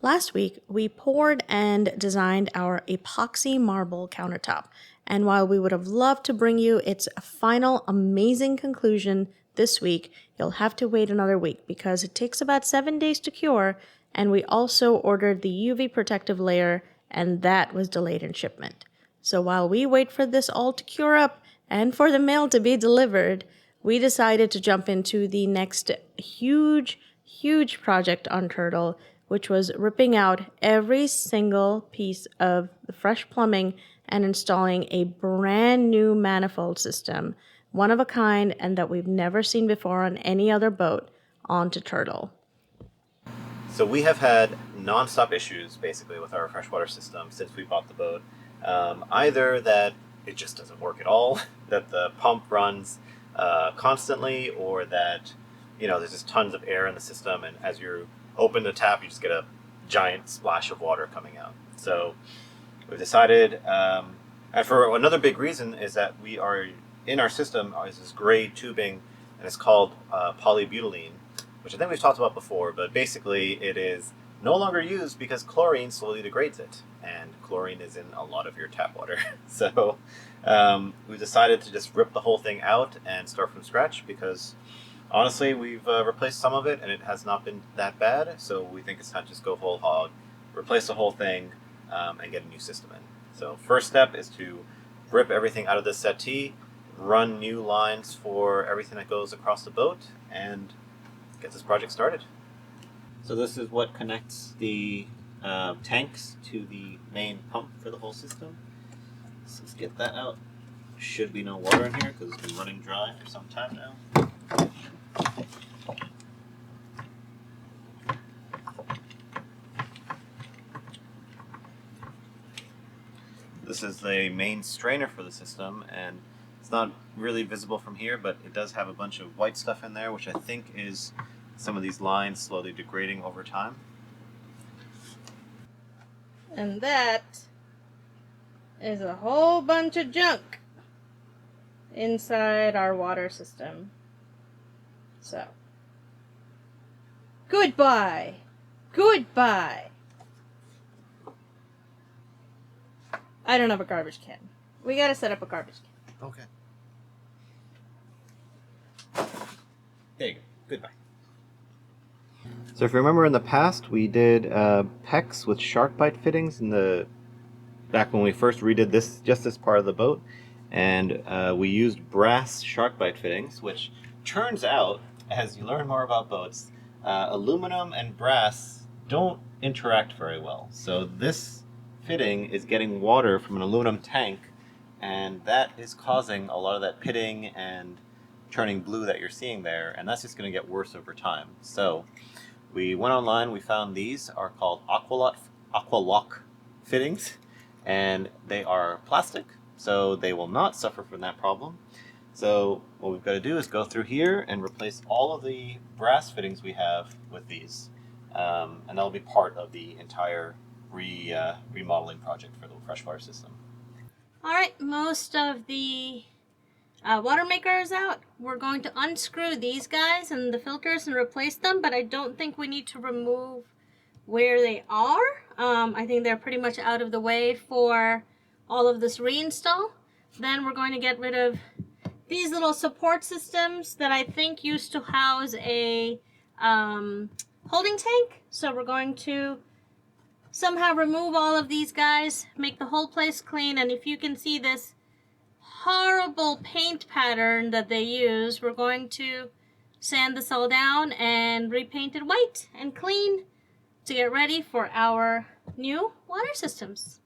Last week, we poured and designed our epoxy marble countertop, and while we would have loved to bring you its final amazing conclusion this week, you'll have to wait another week because it takes about 7 days to cure, and we also ordered the UV protective layer, and that was delayed in shipment. So while we wait for this all to cure up and for the mail to be delivered, we decided to jump into the next huge project on Turtle, which was ripping out every single piece of the fresh plumbing and installing a brand new manifold system, one of a kind and that we've never seen before on any other boat, onto Turtle. So we have had non-stop issues basically with our freshwater system since we bought the boat. Either that it just doesn't work at all, that the pump runs constantly, or that there's just tons of air in the system, and as you open the tap, you just get a giant splash of water coming out. So we've decided, and for another big reason is that we are in our system is this gray tubing, and it's called polybutylene, which I think we've talked about before, but basically it is no longer used because chlorine slowly degrades it, and chlorine is in a lot of your tap water. So we decided to just rip the whole thing out and start from scratch because honestly we've replaced some of it and it has not been that bad, so we think it's time to just go whole hog, replace the whole thing, and get a new system in. So first step is to rip everything out of the settee, run new lines for everything that goes across the boat, and get this project started. So this is what connects the tanks to the main pump for the whole system. So let's get that out. Should be no water in here because it's been running dry for some time now. This is the main strainer for the system, and it's not really visible from here, but it does have a bunch of white stuff in there, which I think is some of these lines slowly degrading over time. And that is a whole bunch of junk inside our water system. So, goodbye. Goodbye. I don't have a garbage can. We gotta set up a garbage can. Okay. There you go. Goodbye. So if you remember in the past, we did PEX with shark bite fittings back when we first redid this part of the boat, and we used brass shark bite fittings, which turns out, as you learn more about boats, aluminum and brass don't interact very well. So this fitting is getting water from an aluminum tank, and that is causing a lot of that pitting and turning blue that you're seeing there, and that's just going to get worse over time. So we went online, we found these are called Aqualock fittings, and they are plastic, so they will not suffer from that problem. So what we've got to do is go through here and replace all of the brass fittings we have with these, and that'll be part of the entire remodeling project for the freshwater system. Alright, most of the water maker is out. We're going to unscrew these guys and the filters and replace them, but I don't think we need to remove where they are. I think they're pretty much out of the way for all of this reinstall. Then we're going to get rid of these little support systems that I think used to house a holding tank. So we're going to somehow remove all of these guys, make the whole place clean, and if you can see this horrible paint pattern that they use, we're going to sand this all down and repaint it white and clean to get ready for our new water systems.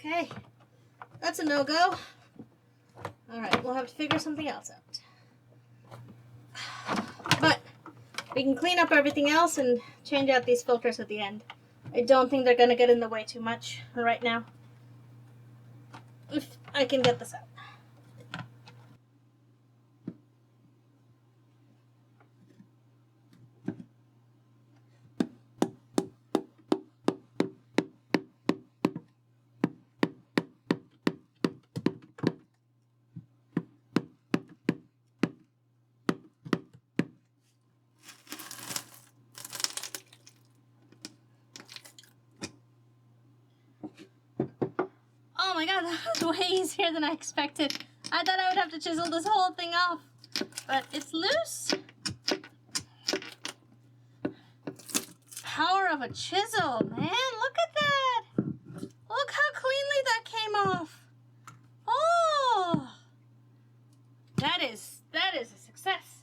Okay, that's a no-go. Alright, we'll have to figure something else out. But we can clean up everything else and change out these filters at the end. I don't think they're gonna get in the way too much right now. If I can get this out. Oh my god, that was way easier than I expected. I thought I would have to chisel this whole thing off, but it's loose. Power of a chisel, man. Look at that. Look how cleanly that came off. Oh, that is a success.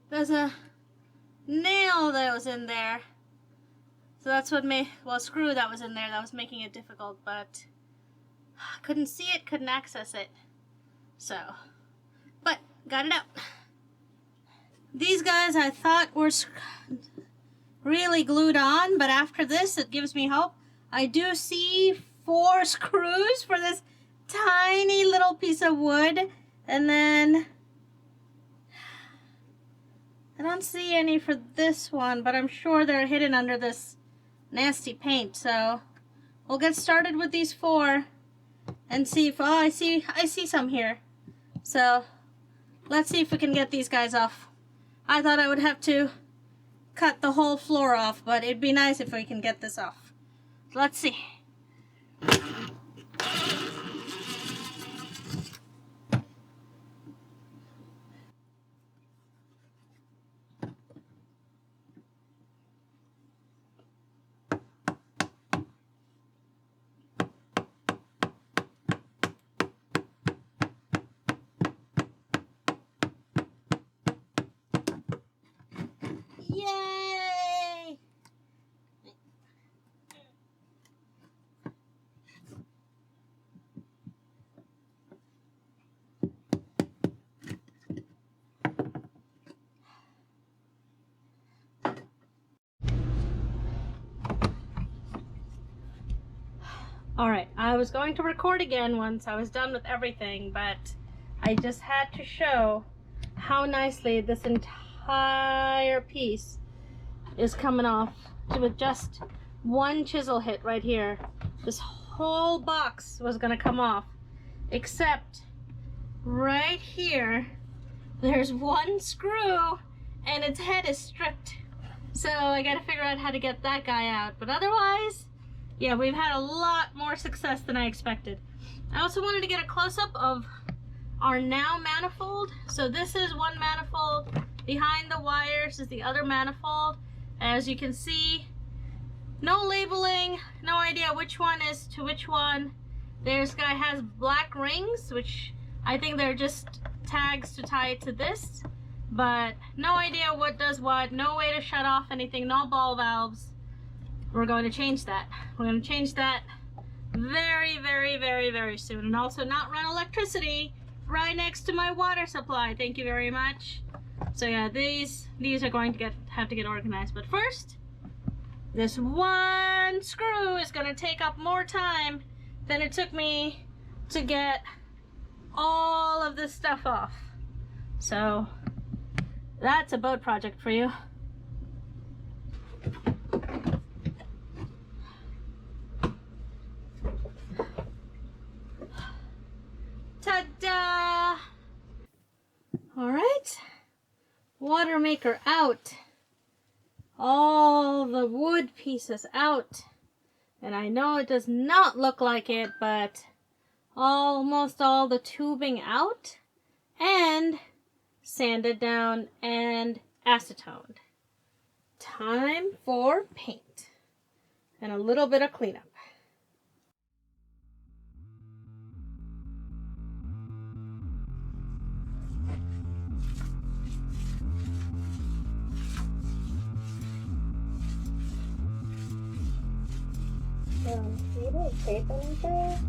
There's a nail that was in there. So that's what made, well, a screw that was in there that was making it difficult, but couldn't see it, couldn't access it. So, but got it out. These guys I thought were really glued on, but after this it gives me hope. I do see 4 screws for this tiny little piece of wood, and then I don't see any for this one, but I'm sure they're hidden under this nasty paint. So we'll get started with these 4 and see if, oh, I see some here. So let's see if we can get these guys off. I thought I would have to cut the whole floor off, but it'd be nice if we can get this off. Let's see. Yay! Alright, I was going to record again once I was done with everything, but I just had to show how nicely this entire piece is coming off with just one chisel hit right here. This whole box was gonna come off, except right here there's one screw and its head is stripped. So I gotta figure out how to get that guy out, but otherwise, yeah, we've had a lot more success than I expected. I also wanted to get a close-up of our now manifold. So this is one manifold. Behind the wires is the other manifold. As you can see, no labeling, no idea which one is to which one. This guy has black rings, which I think they're just tags to tie it to this, but no idea what does what, no way to shut off anything, no ball valves. We're going to change that. We're going to change that very, very, very, very soon. And also not run electricity right next to my water supply. Thank you very much. So yeah, these are going to have to get organized. But first, this one screw is going to take up more time than it took me to get all of this stuff off. So that's a boat project for you. Ta-da! All right, water maker out. All the wood pieces out. And I know it does not look like it, but almost all the tubing out and sanded down and acetoned. Time for paint and a little bit of cleanup. You didn't tape anything?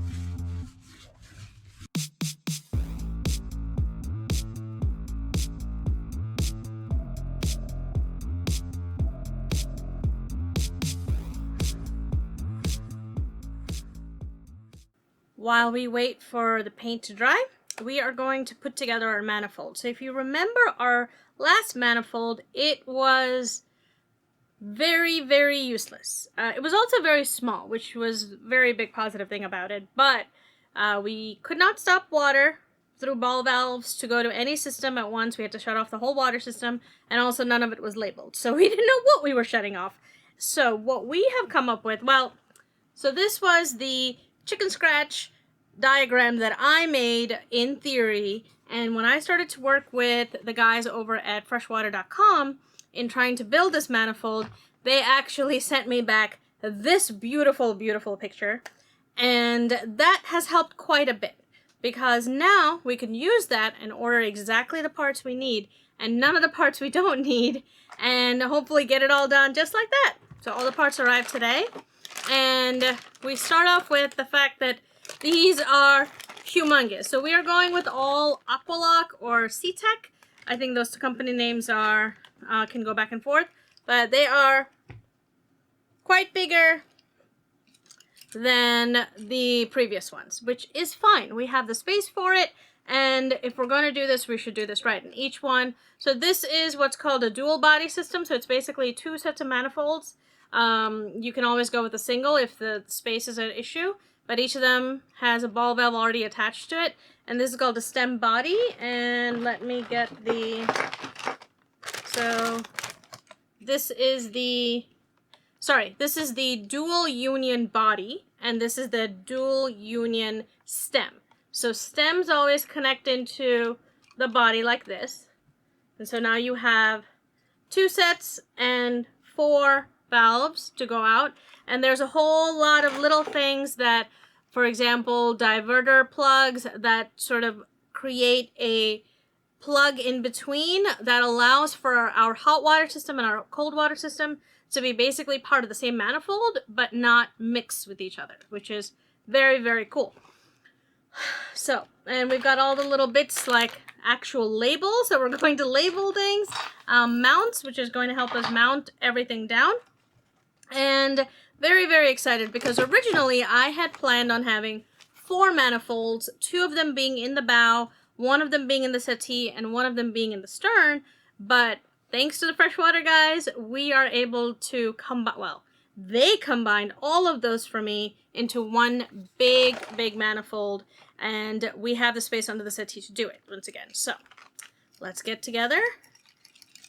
While we wait for the paint to dry, we are going to put together our manifold. So if you remember our last manifold, it was very, very useless. It was also very small, which was a very big positive thing about it, but we could not stop water through ball valves to go to any system at once. We had to shut off the whole water system, and also none of it was labeled, so we didn't know what we were shutting off. So what we have come up with, so this was the chicken scratch diagram that I made in theory, and when I started to work with the guys over at freshwater.com in trying to build this manifold, they actually sent me back this beautiful, beautiful picture, and that has helped quite a bit, because now we can use that and order exactly the parts we need and none of the parts we don't need, and hopefully get it all done just like that. So all the parts arrived today, and we start off with the fact that these are humongous. So we are going with all Aqualock or Seatech. I think those two company names are can go back and forth, but they are quite bigger than the previous ones, which is fine. We have the space for it, and if we're going to do this, we should do this right. And each one, so this is what's called a dual body system, so it's basically 2 sets of manifolds. You can always go with a single if the space is an issue, but each of them has a ball valve already attached to it, and this is called a stem body. And let me get the, so this is the, this is the dual union body, and this is the dual union stem. So stems always connect into the body like this, and so now you have 2 sets and 4 valves to go out, and there's a whole lot of little things that, for example, diverter plugs that sort of create a plug in between that allows for our hot water system and our cold water system to be basically part of the same manifold but not mixed with each other, which is very, very cool. So, and we've got all the little bits like actual labels, so we're going to label things, mounts, which is going to help us mount everything down, and very, very excited because originally I had planned on having 4 manifolds, 2 of them being in the bow, 1 of them being in the settee, and 1 of them being in the stern, but thanks to the Freshwater guys, we are able to combine, well, they combined all of those for me into one big, big manifold, and we have the space under the settee to do it once again. So let's get together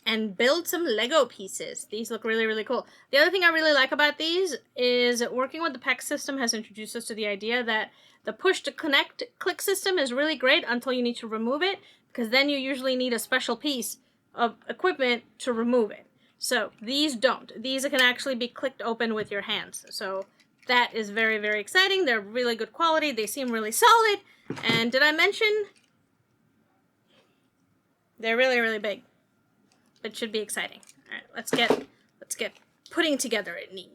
and build some Lego pieces. These look really, really cool. The other thing I really like about these is working with the PEX system has introduced us to the idea that the push to connect click system is really great until you need to remove it, because then you usually need a special piece of equipment to remove it. So these don't. These can actually be clicked open with your hands. So that is very, very exciting. They're really good quality. They seem really solid. And did I mention? They're really, really big. It should be exciting. All right, let's get putting together a ning.